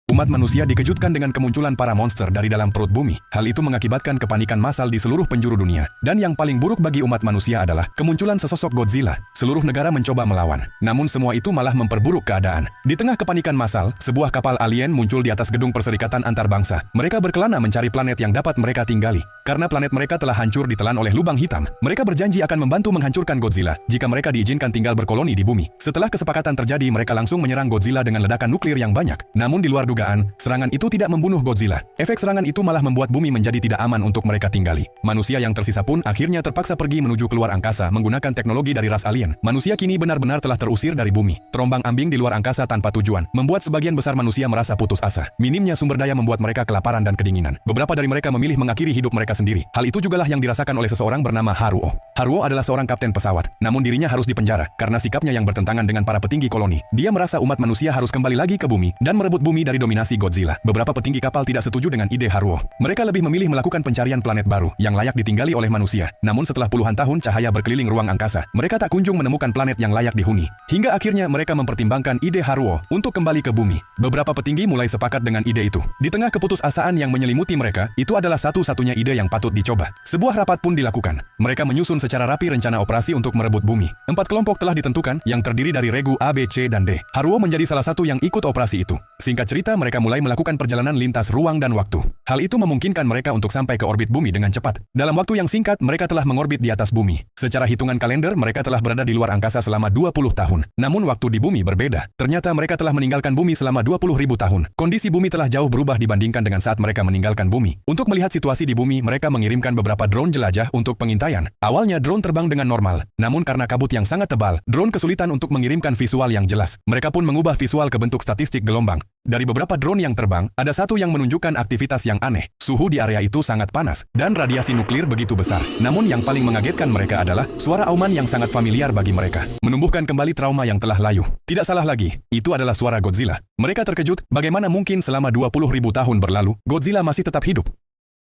Umat manusia dikejutkan dengan kemunculan para monster dari dalam perut bumi. Hal itu mengakibatkan kepanikan massal di seluruh penjuru dunia. Dan yang paling buruk bagi umat manusia adalah kemunculan sesosok Godzilla. Seluruh negara mencoba melawan. Namun semua itu malah memperburuk keadaan. Di tengah kepanikan massal, sebuah kapal alien muncul di atas gedung perserikatan antarbangsa. Mereka berkelana mencari planet yang dapat mereka tinggali. Karena planet mereka telah hancur ditelan oleh lubang hitam. Mereka berjanji akan membantu menghancurkan Godzilla jika mereka diizinkan tinggal berkoloni di bumi. Setelah kesepakatan terjadi, mereka langsung menyerang Godzilla dengan ledakan nuklir yang banyak. Namun di luar dugaan, serangan itu tidak membunuh Godzilla. Efek serangan itu malah membuat bumi menjadi tidak aman untuk mereka tinggali. Manusia yang tersisa pun akhirnya terpaksa pergi menuju keluar angkasa menggunakan teknologi dari ras alien. Manusia kini benar-benar telah terusir dari bumi. Terombang-ambing di luar angkasa tanpa tujuan, membuat sebagian besar manusia merasa putus asa. Minimnya sumber daya membuat mereka kelaparan dan kedinginan. Beberapa dari mereka memilih mengakhiri hidup mereka sendiri. Hal itu jugalah yang dirasakan oleh seseorang bernama Haruo. Haruo adalah seorang kapten pesawat, namun dirinya harus dipenjara karena sikapnya yang bertentangan dengan para petinggi koloni. Dia merasa umat manusia harus kembali lagi ke bumi dan merebut bumi dari dominasi Godzilla. Beberapa petinggi kapal tidak setuju dengan ide Haruo. Mereka lebih memilih melakukan pencarian planet baru yang layak ditinggali oleh manusia. Namun setelah puluhan tahun cahaya berkeliling ruang angkasa, mereka tak kunjung menemukan planet yang layak dihuni. Hingga akhirnya mereka mempertimbangkan ide Haruo untuk kembali ke bumi. Beberapa petinggi mulai sepakat dengan ide itu. Di tengah keputusasaan yang menyelimuti mereka, itu adalah satu-satunya ide yang patut dicoba. Sebuah rapat pun dilakukan. Mereka menyusun secara rapi rencana operasi untuk merebut bumi. 4 kelompok telah ditentukan yang terdiri dari regu A, B, C, dan D. Haruo menjadi salah satu yang ikut operasi itu. Singkat cerita, mereka mulai melakukan perjalanan lintas ruang dan waktu. Hal itu memungkinkan mereka untuk sampai ke orbit bumi dengan cepat. Dalam waktu yang singkat, mereka telah mengorbit di atas bumi. Secara hitungan kalender, mereka telah berada di luar angkasa selama 20 tahun. Namun waktu di bumi berbeda. Ternyata mereka telah meninggalkan bumi selama 20.000 tahun. Kondisi bumi telah jauh berubah dibandingkan dengan saat mereka meninggalkan bumi. Untuk melihat situasi di bumi, mereka mengirimkan beberapa drone jelajah untuk pengintaian. Awalnya drone terbang dengan normal. Namun karena kabut yang sangat tebal, drone kesulitan untuk mengirimkan visual yang jelas. Mereka pun mengubah visual ke bentuk statistik gelombang. Dari beberapa drone yang terbang, ada satu yang menunjukkan aktivitas yang aneh. Suhu di area itu sangat panas, dan radiasi nuklir begitu besar. Namun yang paling mengagetkan mereka adalah suara auman yang sangat familiar bagi mereka. Menumbuhkan kembali trauma yang telah layu. Tidak salah lagi, itu adalah suara Godzilla. Mereka terkejut, bagaimana mungkin selama 20.000 tahun berlalu, Godzilla masih tetap hidup.